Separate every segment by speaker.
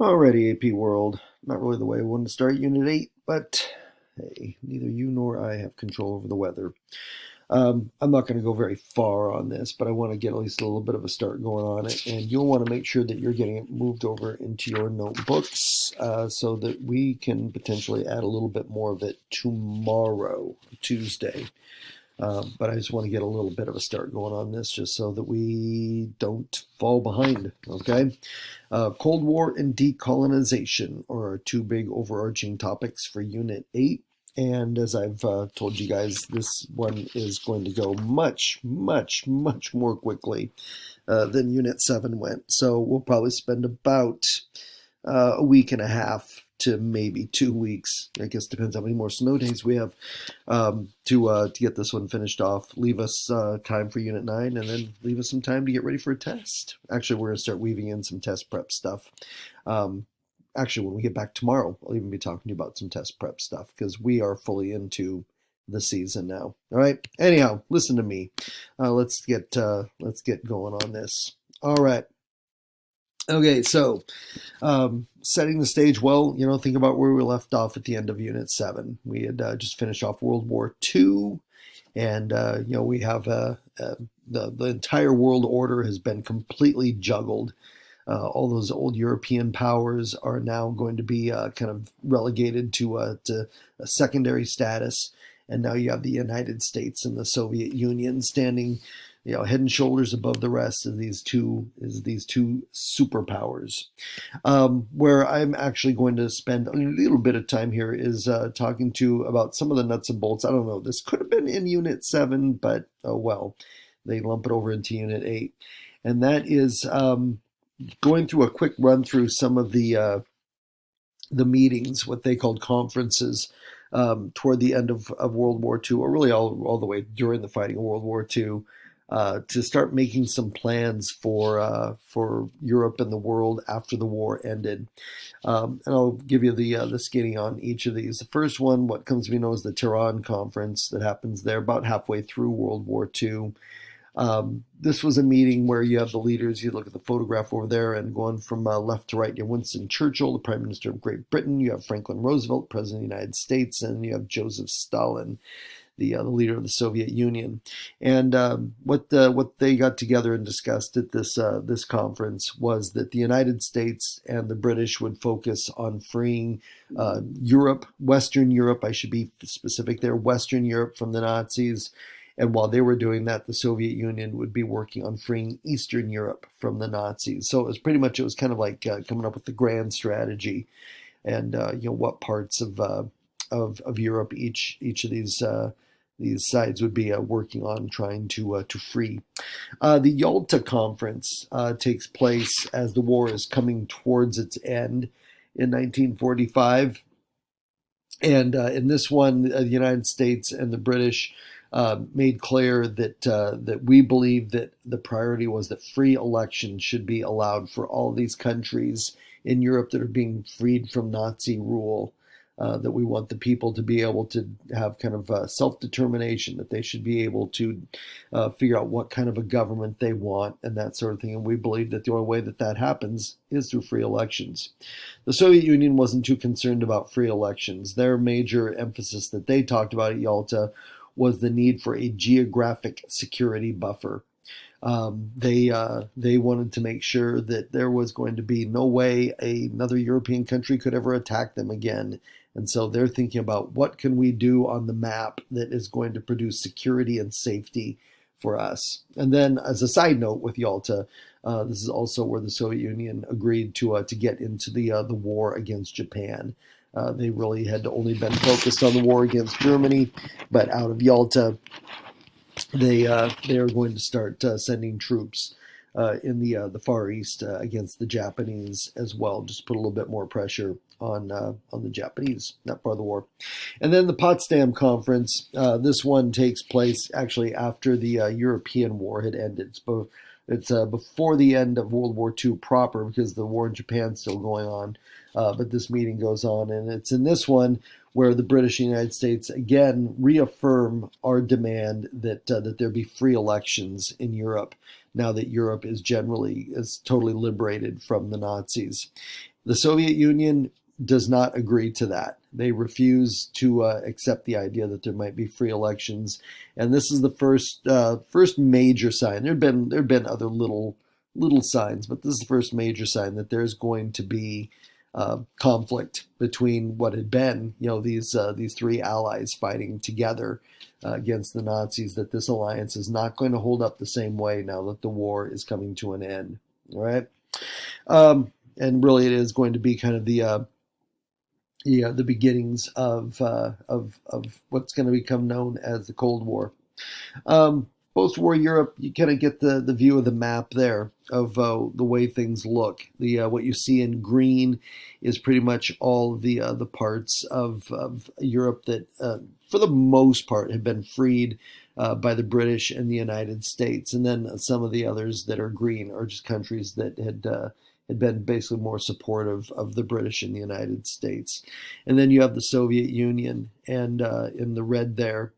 Speaker 1: Alrighty, AP World. Not really the way I wanted to start Unit 8, but hey, neither you nor I have control over the weather. I'm not going to go very far on this, but I want to get at least a little bit of a start going on it, and you'll want to make sure that you're getting it moved over into your notebooks so that we can potentially add a little bit more of it tomorrow, Tuesday. But I just want to get a little bit of a start going on this just so that we don't fall behind, okay? Cold War and decolonization are our two big overarching topics for Unit 8. And as I've told you guys, this one is going to go much, much, much more quickly than Unit 7 went. So we'll probably spend about a week and a half to maybe 2 weeks. I guess depends how many more snow days we have to get this one finished off. Leave us time for Unit 9, and then leave us some time to get ready for a test. Actually, we're going to start weaving in some test prep stuff. Actually, when we get back tomorrow, I'll even be talking to you about some test prep stuff because we are fully into the season now. All right. Anyhow, listen to me. Let's get going on this. All right. Okay, so setting the stage well, think about where we left off at the end of Unit 7. We had just finished off World War II, and, we have the entire world order has been completely juggled. All those old European powers are now going to be kind of relegated to a secondary status. And now you have the United States and the Soviet Union standing head and shoulders above the rest of these two superpowers. Where I'm actually going to spend a little bit of time here is talking to about some of the nuts and bolts. I don't know, this could have been in Unit 7, but oh well, they lump it over into Unit 8. And that is going through a quick run through some of the meetings, what they called conferences, toward the end of World War II, or really all the way during the fighting of World War II, to start making some plans for Europe and the world after the war ended. And I'll give you the skinny on each of these. The first one, what comes to be known as the Tehran Conference, that happens there about halfway through World War II. This was a meeting where you have the leaders, you look at the photograph over there, and going from left to right, you have Winston Churchill, the Prime Minister of Great Britain, you have Franklin Roosevelt, President of the United States, and you have Joseph Stalin, the leader of the Soviet Union. And what they got together and discussed at this conference was that the United States and the British would focus on freeing Europe, Western Europe, I should be specific there, Western Europe from the Nazis. And while they were doing that, the Soviet Union would be working on freeing Eastern Europe from the Nazis. So it was kind of like coming up with the grand strategy, and what parts of Europe each of these sides would be working on trying to free. The Yalta Conference takes place as the war is coming towards its end in 1945. And in this one, the United States and the British made clear that we believe that the priority was that free elections should be allowed for all these countries in Europe that are being freed from Nazi rule. That we want the people to be able to have kind of self-determination, that they should be able to figure out what kind of a government they want and that sort of thing. And we believe that the only way that happens is through free elections. The Soviet Union wasn't too concerned about free elections. Their major emphasis that they talked about at Yalta was the need for a geographic security buffer. They wanted to make sure that there was going to be no way another European country could ever attack them again. And so they're thinking about what can we do on the map that is going to produce security and safety for us. And then, as a side note, with Yalta, this is also where the Soviet Union agreed to get into the war against Japan. They really had only been focused on the war against Germany, but out of Yalta, they are going to start sending troops in the Far East against the Japanese as well. Just put a little bit more pressure on the Japanese, that part of the war. And then the Potsdam Conference. This one takes place actually after the European War had ended. It's before the end of World War II proper, because the war in Japan's still going on. But this meeting goes on, and it's in this one where the British and United States again reaffirm our demand that there be free elections in Europe, now that Europe is totally liberated from the Nazis. The Soviet Union does not agree to that. They refuse to accept the idea that there might be free elections, and this is the first major sign. There had been other little signs, but this is the first major sign that there's going to be conflict between what had been, these three allies fighting together against the Nazis. That this alliance is not going to hold up the same way now that the war is coming to an end. All right. And really, it is going to be kind of the beginnings of what's going to become known as the Cold War. Post-war Europe, you kind of get the view of the map there of the way things look. What you see in green is pretty much all the parts of Europe that, for the most part, have been freed by the British and the United States, and then some of the others that are green are just countries that had been basically more supportive of the British and the United States. And then you have the Soviet Union, and in the red there.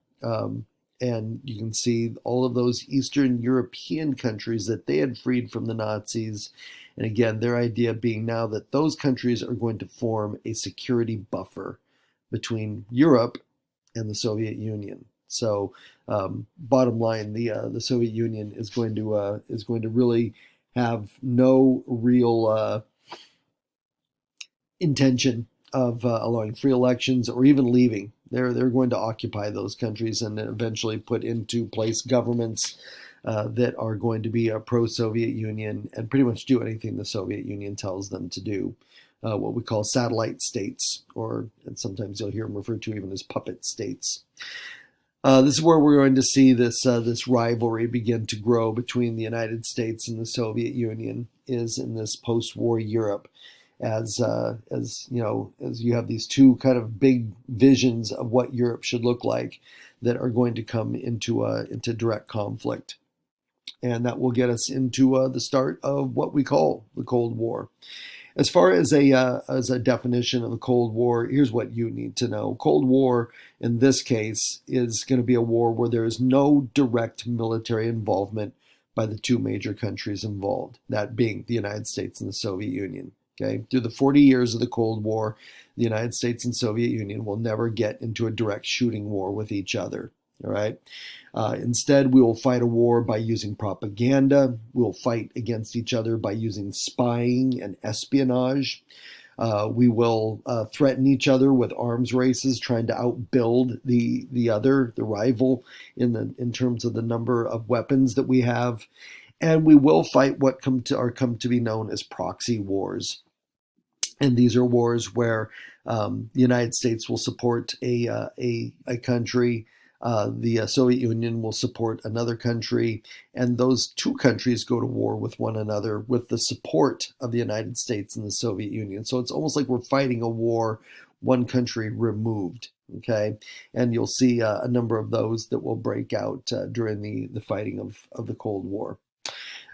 Speaker 1: And you can see all of those Eastern European countries that they had freed from the Nazis. And again, their idea being now that those countries are going to form a security buffer between Europe and the Soviet Union. So, bottom line, the Soviet Union is going to really have no real intention of allowing free elections or even leaving. They're going to occupy those countries and eventually put into place governments that are going to be a pro-Soviet Union and pretty much do anything the Soviet Union tells them to do. What we call satellite states, and sometimes you'll hear them referred to even as puppet states. This is where we're going to see this rivalry begin to grow between the United States and the Soviet Union, is in this post-war Europe. As you have these two kind of big visions of what Europe should look like that are going to come into direct conflict, and that will get us into the start of what we call the Cold War. As far as a definition of the Cold War, here's what you need to know. Cold War, in this case, is going to be a war where there is no direct military involvement by the two major countries involved, that being the United States and the Soviet Union. Okay, through the 40 years of the Cold War, the United States and Soviet Union will never get into a direct shooting war with each other. All right. Instead, we will fight a war by using propaganda. We'll fight against each other by using spying and espionage. We will threaten each other with arms races, trying to outbuild the rival in terms of the number of weapons that we have. And we will fight what come to be known as proxy wars. And these are wars where the United States will support a country, the Soviet Union will support another country, and those two countries go to war with one another with the support of the United States and the Soviet Union. So it's almost like we're fighting a war, one country removed. Okay, and you'll see a number of those that will break out during the fighting of the Cold War.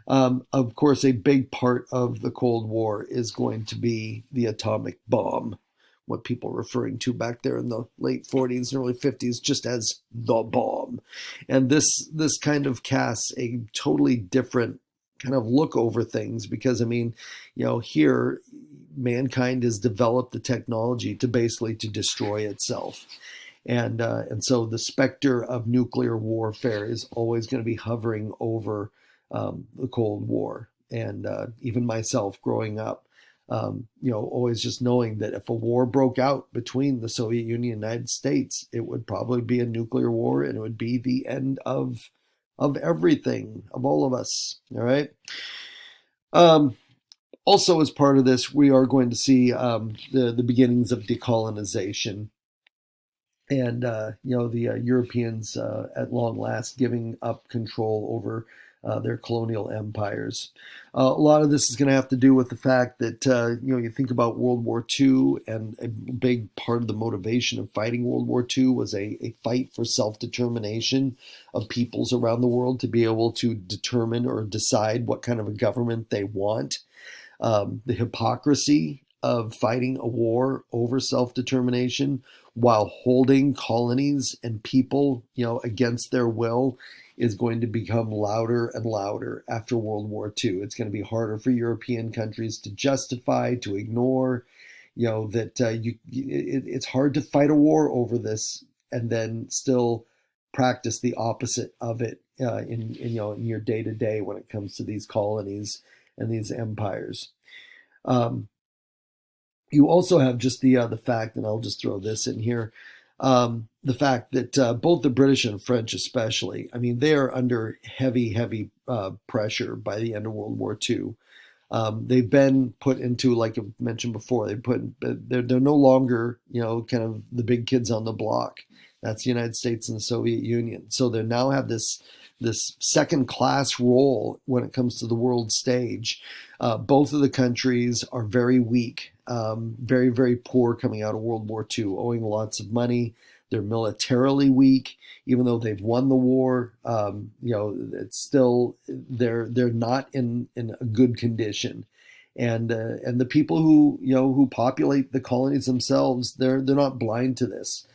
Speaker 1: Of course, a big part of the Cold War is going to be the atomic bomb, what people were referring to back there in the late 40s and early 50s just as the bomb. And this kind of casts a totally different kind of look over things because, here mankind has developed the technology to basically to destroy itself. And so the specter of nuclear warfare is always going to be hovering over the Cold War. And even myself growing up, always just knowing that if a war broke out between the Soviet Union and the United States, it would probably be a nuclear war and it would be the end of everything, of all of us. All right. Also, as part of this, we are going to see the beginnings of decolonization. And, the Europeans at long last giving up control over their colonial empires. A lot of this is going to have to do with the fact that, you think about World War II, and a big part of the motivation of fighting World War II was a fight for self-determination of peoples around the world to be able to determine or decide what kind of a government they want. The hypocrisy of fighting a war over self-determination while holding colonies and people, against their will is going to become louder and louder after World War II. It's going to be harder for European countries to justify, to ignore, that it's hard to fight a war over this and then still practice the opposite of it in your day to day when it comes to these colonies and these empires. Um, you also have just the fact, and I'll just throw this in here, the fact that both the British and French, especially, I mean, they are under heavy pressure by the end of World War II. They've been put into, like I mentioned before, they're no longer, kind of the big kids on the block. That's the United States and the Soviet Union. So they now have this second class role when it comes to the world stage. Both of the countries are very weak, very poor coming out of World War II, owing lots of money. They're militarily weak, even though they've won the war. It's still they're not in a good condition, and the people who populate the colonies themselves, they're not blind to this.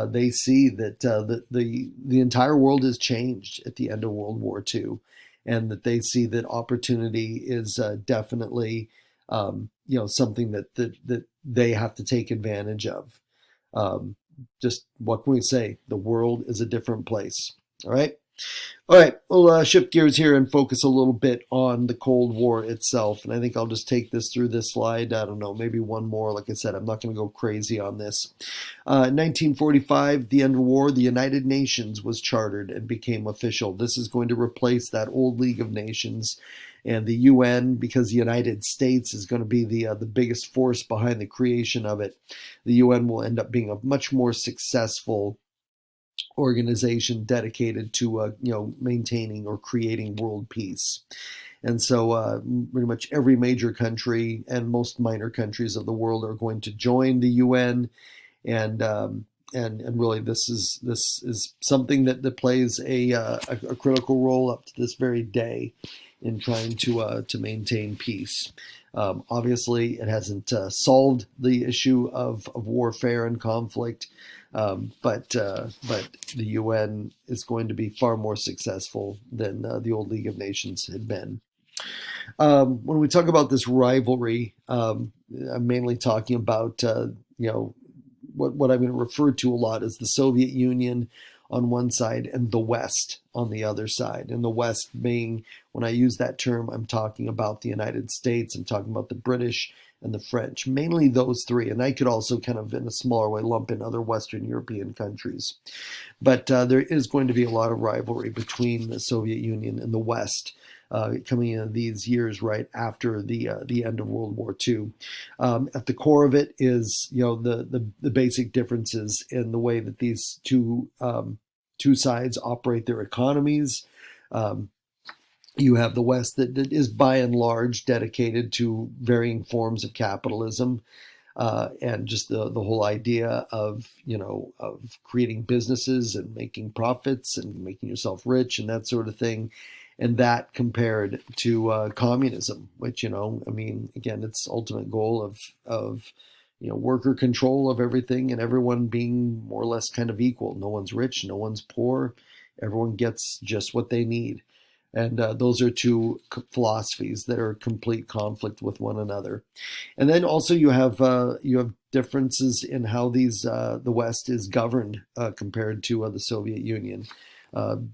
Speaker 1: They see that the entire world has changed at the end of World War II, and that they see that opportunity is definitely something that they have to take advantage of. Um, just what can we say? The world is a different place. All right. All right, we'll shift gears here and focus a little bit on the Cold War itself. And I think I'll just take this through this slide. I don't know, maybe one more. Like I said, I'm not going to go crazy on this. 1945, the end of the war, the United Nations was chartered and became official. This is going to replace that old League of Nations. And the UN, because the United States is going to be the biggest force behind the creation of it, the UN will end up being a much more successful organization dedicated to maintaining or creating world peace. And so pretty much every major country and most minor countries of the world are going to join the UN, and really this is something that plays a critical role up to this very day in trying to maintain peace. Obviously, it hasn't solved the issue of warfare and conflict, but the UN is going to be far more successful than the old League of Nations had been. When we talk about this rivalry, I'm mainly talking about what I'm going to refer to a lot as the Soviet Union on one side and the West on the other side. And the West being, when I use that term, I'm talking about the United States, I'm talking about the British and the French, mainly those three. And I could also kind of, in a smaller way, lump in other Western European countries. But there is going to be a lot of rivalry between the Soviet Union and the West. Coming in these years right after the end of World War II. At the core of it is the basic differences in the way that these two sides operate their economies. You have the West that is by and large dedicated to varying forms of capitalism. And just the whole idea of creating businesses and making profits and making yourself rich and that sort of thing, and that compared to communism, which I mean, again, its ultimate goal of worker control of everything and everyone being more or less kind of equal. No one's rich, no one's poor, everyone gets just what they need. And those are two philosophies that are complete conflict with one another. And then also you have differences in how the West is governed compared to the Soviet Union.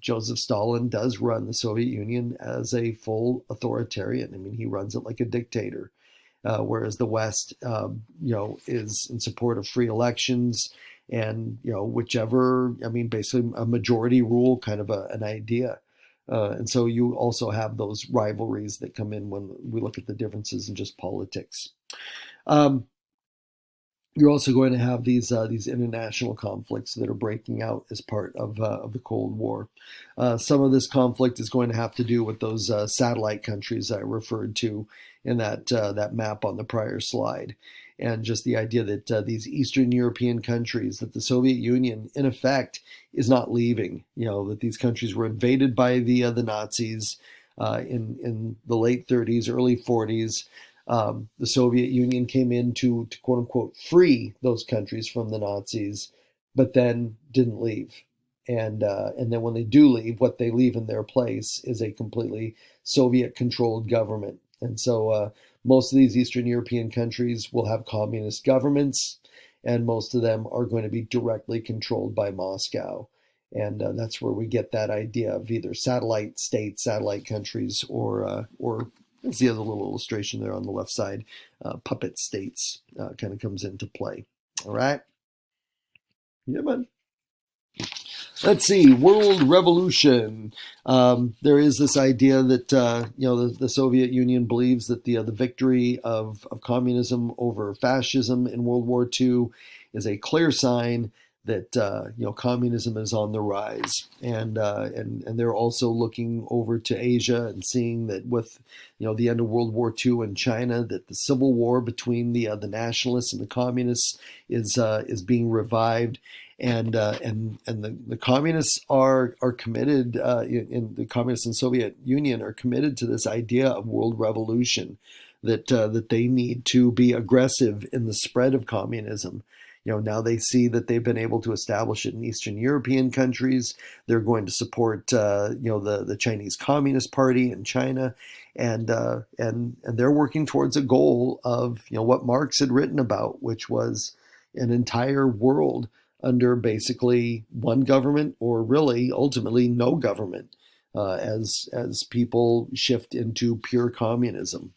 Speaker 1: Joseph Stalin does run the Soviet Union as a full authoritarian. I mean, he runs it like a dictator, whereas the West, is in support of free elections and whichever. I mean, basically a majority rule kind of an idea. And so you also have those rivalries that come in when we look at the differences in just politics. You're also going to have these international conflicts that are breaking out as part of the Cold War. Some of this conflict is going to have to do with those satellite countries I referred to in that map on the prior slide, and just the idea that these Eastern European countries, that the Soviet Union, in effect, is not leaving. That these countries were invaded by the Nazis in the late 30s, early 40s. The Soviet Union came in to quote unquote free those countries from the Nazis, but then didn't leave. And then when they do leave, what they leave in their place is a completely Soviet-controlled government. And so most of these Eastern European countries will have communist governments, and most of them are going to be directly controlled by Moscow. And that's where we get that idea of either satellite states, satellite countries, or that's the other little illustration there on the left side, puppet states kind of comes into play. All right. Yeah, man. Let's see, world revolution. There is this idea that the Soviet Union believes that the victory of communism over fascism in World War II is a clear sign that communism is on the rise, and they're also looking over to Asia and seeing that with the end of World War II in China, that the civil war between the nationalists and the communists is being revived, and the communists are committed in the communists and Soviet Union are committed to this idea of world revolution, that they need to be aggressive in the spread of communism. Now they see that they've been able to establish it in Eastern European countries. They're going to support the Chinese Communist Party in China, and they're working towards a goal of what Marx had written about, which was an entire world under basically one government, or really ultimately no government, as people shift into pure communism.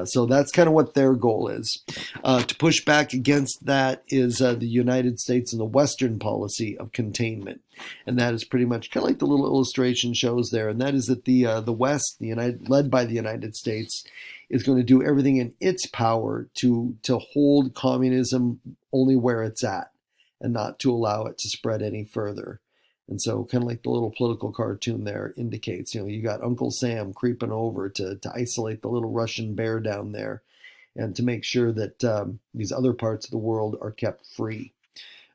Speaker 1: So that's kind of what their goal is. To push back against that is the United States and the Western policy of containment, and that is pretty much kind of like the little illustration shows there. And that is that the West, led by the United States, is going to do everything in its power to hold communism only where it's at, and not to allow it to spread any further. And so, kind of like the little political cartoon there indicates, you got Uncle Sam creeping over to isolate the little Russian bear down there, and to make sure that these other parts of the world are kept free.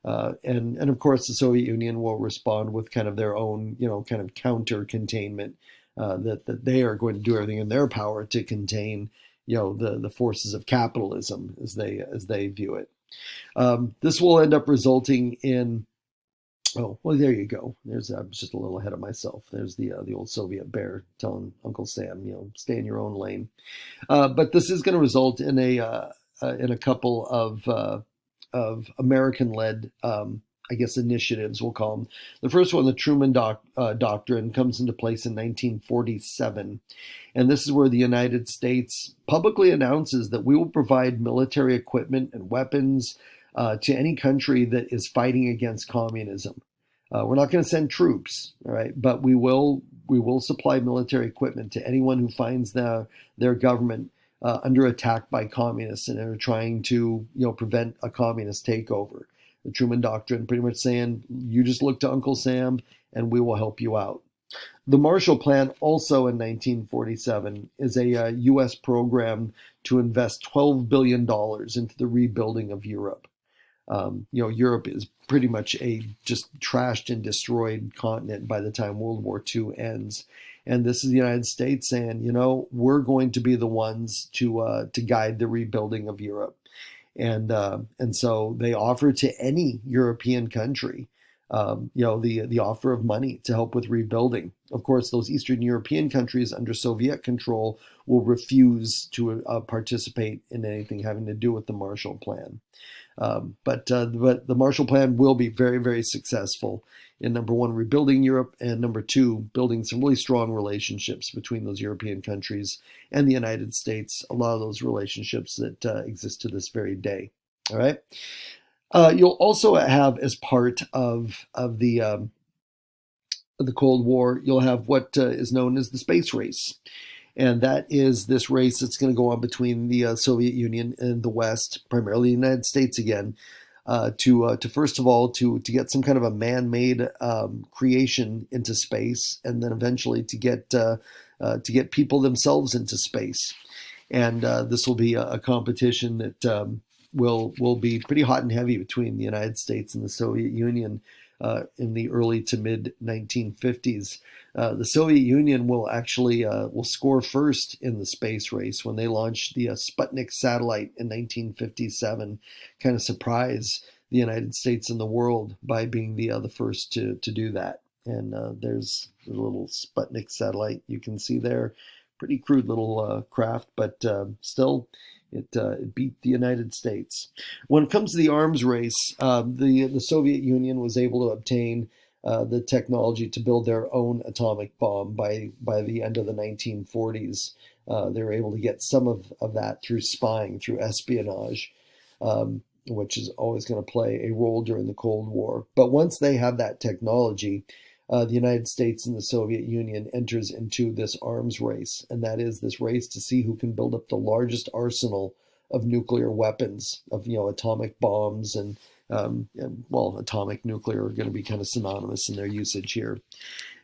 Speaker 1: And of course, the Soviet Union will respond with kind of their own, kind of counter containment, that they are going to do everything in their power to contain, the forces of capitalism as they view it. This will end up resulting in, oh, well, there you go. There's I was just a little ahead of myself. There's the old Soviet bear telling Uncle Sam, stay in your own lane. But this is going to result in a couple of American-led, I guess, initiatives, we'll call them. The first one, the Truman Doctrine, comes into place in 1947. And this is where the United States publicly announces that we will provide military equipment and weapons to any country that is fighting against communism. We're not going to send troops, all right, but we will supply military equipment to anyone who finds their government under attack by communists and are trying to prevent a communist takeover. The Truman Doctrine pretty much saying, you just look to Uncle Sam and we will help you out. The Marshall Plan, also in 1947, is a U.S. program to invest $12 billion into the rebuilding of Europe. Europe is pretty much a just trashed and destroyed continent by the time World War II ends. And this is the United States saying, we're going to be the ones to guide the rebuilding of Europe. And so they offer to any European country, the offer of money to help with rebuilding. Of course, those Eastern European countries under Soviet control will refuse to participate in anything having to do with the Marshall Plan. But the Marshall Plan will be very, very successful in, number one, rebuilding Europe, and number two, building some really strong relationships between those European countries and the United States. A lot of those relationships that exist to this very day. All right. You'll also have, as part of the Cold War, you'll have what is known as the space race. And that is this race that's going to go on between the Soviet Union and the West, primarily the United States again, to first of all to get some kind of a man-made creation into space, and then eventually to get people themselves into space. And this will be a competition that will be pretty hot and heavy between the United States and the Soviet Union in the early to mid 1950s. The Soviet Union will actually will score first in the space race when they launched the Sputnik satellite in 1957, kind of surprise the United States and the world by being the first to do that. And there's a little Sputnik satellite you can see there. Pretty crude little craft, but still, it beat the United States. When it comes to the arms race, the Soviet Union was able to obtain the technology to build their own atomic bomb by the end of the 1940s. They were able to get some of that through spying, through espionage, which is always going to play a role during the Cold War. But once they have that technology, the United States and the Soviet Union enters into this arms race, and that is this race to see who can build up the largest arsenal of nuclear weapons, of atomic bombs, and well, atomic nuclear are going to be kind of synonymous in their usage here,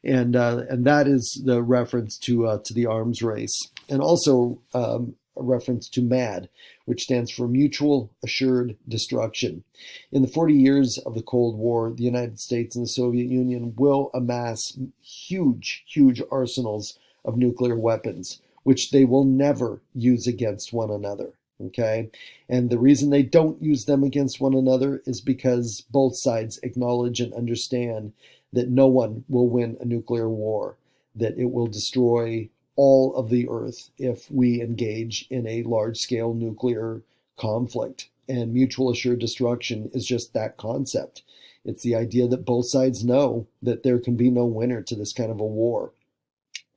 Speaker 1: and that is the reference to the arms race, and also a reference to MAD, which stands for Mutual Assured Destruction. In the 40 years of the Cold War, the United States and the Soviet Union will amass huge, huge arsenals of nuclear weapons, which they will never use against one another. Okay? And the reason they don't use them against one another is because both sides acknowledge and understand that no one will win a nuclear war, that it will destroy all of the earth if we engage in a large-scale nuclear conflict. And mutual assured destruction is just that concept. It's the idea that both sides know that there can be no winner to this kind of a war.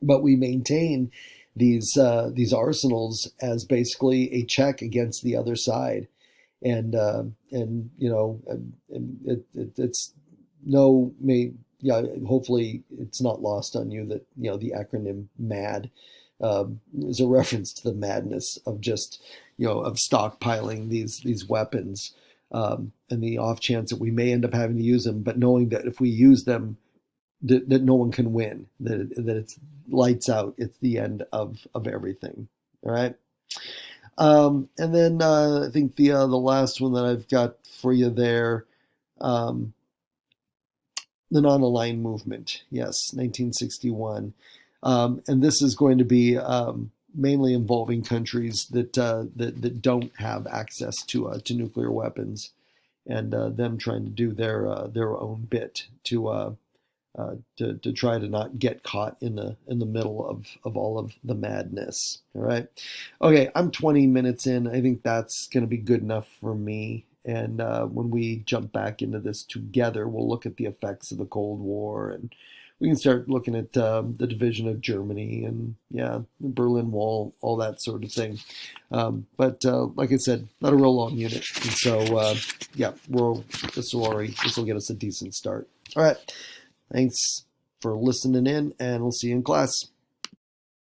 Speaker 1: But we maintain these arsenals as basically a check against the other side, and it's no may. Yeah, hopefully it's not lost on you that the acronym MAD is a reference to the madness of just of stockpiling these weapons, and the off chance that we may end up having to use them, but knowing that if we use them, that no one can win, that it's lights out, it's the end of everything. All right, and then I think the last one that I've got for you there. The non-aligned movement, yes, 1961, and this is going to be mainly involving countries that don't have access to nuclear weapons, and them trying to do their own bit to try to not get caught in the middle of all of the madness. All right, okay, I'm 20 minutes in. I think that's going to be good enough for me. And when we jump back into this together, we'll look at the effects of the Cold War, and we can start looking at the division of Germany and, the Berlin Wall, all that sort of thing. But like I said, not a real long unit. And so, this will get us a decent start. All right. Thanks for listening in, and we'll see you in class.